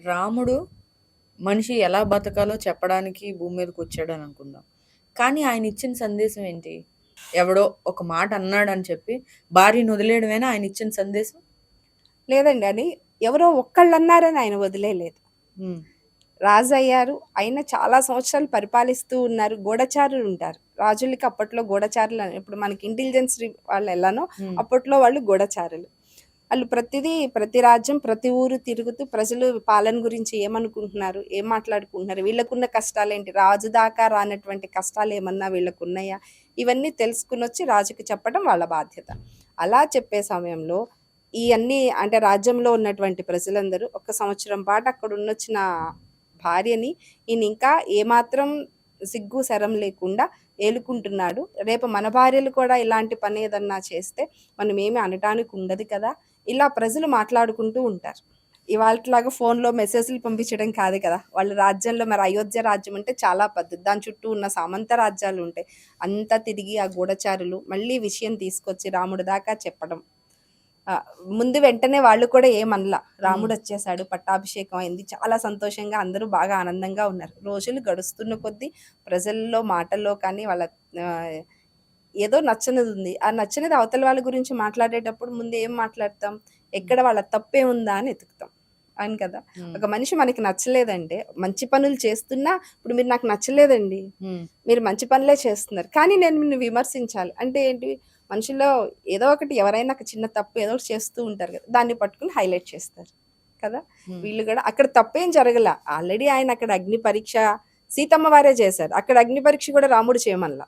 రాముడు మనిషి ఎలా బతకాలో చెప్పడానికి భూమి మీదకొచ్చాడని అనుకుందాం. కానీ ఆయనిచ్చిన సందేశం ఏంటి? ఎవడో ఒక మాట అన్నాడని చెప్పి భార్యనొదిలేయడమేనా ఆయనిచ్చిన సందేశం? లేదండి. అని ఎవరో ఒక్కళ్ళన్నారని ఆయన వదిలేయలేదు. హ్మ్. రాజయ్యారు. ఆయన చాలా సంవత్సరాలు పరిపాలిస్తూ ఉన్నారు. గూఢచారులుంటారు. రాజులకి అప్పట్లో గూఢచారులని ఇప్పుడు మనకి ఇంటెలిజెన్స్ వాళ్ళెలానో హ్మ్. అప్పట్లో వాళ్ళు గూఢచారులు. ఆళ్ళు ప్రతి రాజ్యం, ప్రతి ఊరు తిరుగుతూ ప్రజలు పాలన గురించి ఏమనుకుంటున్నారు? ఏం మాట్లాడుకుంటున్నారు? వీళ్ళకున్న కష్టాలేంటి? రాజు దాకా రానటువంటి కష్టాలేమన్నా వీళ్ళకున్నాయా? ఇవన్నీ తెలుసుకొనొచ్చి రాజుకి చెప్పడం వాళ్ళ బాధ్యత. అలా చెప్పే సమయంలో ఇయన్నీ అంటే రాజ్యంలో ఉన్నటువంటి ప్రజలందరూ ఒక సంవత్సరం పాటు అక్కడున్నొచ్చిన భార్యని ఈయనింకా ఏమాత్రం సిగ్గు, శరం లేకుండా ఏలుకుంటున్నాడు. రేపు మన భార్యలు కూడా ఇలాంటి పనేదన్నా చేస్తే మనమేమి అనటానికి ఉండదు కదా! ఇలా ప్రజలు మాట్లాడుకుంటూ ఉంటారు. ఇవాల్టిలాగా ఫోన్‌లో మెసేజ్‌లు పంపించడం కాదు కదా! వాళ్ళ రాజ్యంలో మరి అయోధ్య రాజ్యం అంటే చాలా పెద్దది. దాని చుట్టూ ఉన్న సామంత రాజ్యాలుంటాయి. అంతా తిరిగి ఆ గూఢచారులు మళ్ళీ విషయం తీసుకొచ్చి రాముడి దాకా చెప్పడం. ముందు వెంటనే వాళ్ళు కూడా ఏమనలా. హ్మ్. రాముడొచ్చేసాడు, పట్టాభిషేకం అయింది. చాలా సంతోషంగా అందరూ బాగా ఆనందంగా ఉన్నారు. రోజులు గడుస్తున్న కొద్దీ ప్రజల్లో మాటల్లో కానీ వాళ్ళ ఆహ్, ఏదో నచ్చనిదుంది. ఆ నచ్చనిది అవతల వాళ్ళ గురించి మాట్లాడేటప్పుడు ముందు ఏం మాట్లాడతాం? హ్మ్. ఎక్కడ వాళ్ళ తప్పేముందా అని ఎతుకుతాం. అవును కదా! హ్మ్. ఒక మనిషి మనకి నచ్చలేదంటే మంచి పనులు చేస్తున్నా ఇప్పుడు మీరు నాకు నచ్చలేదండి. హ్మ్. మీరు మంచి పనులే చేస్తున్నారు. కానీ నేను నిన్ను విమర్శించాలి. అంటే ఏంటి? మనుషుల్లో ఏదో ఒకటి ఎవరైనా ఒక చిన్న తప్పు ఏదో ఒకటి చేస్తూ ఉంటారు కదా! దాన్ని పట్టుకొని హైలైట్ చేస్తారు. కదా! హ్మ్. వీళ్ళు గూడా అక్కడ తప్పేం జరగల. ఆల్రెడీ ఆయన అక్కడ అగ్ని పరీక్ష సీతమ్మ వారే చేశారు. అక్కడ అగ్ని పరీక్ష కూడా రాముడు చేయమనల.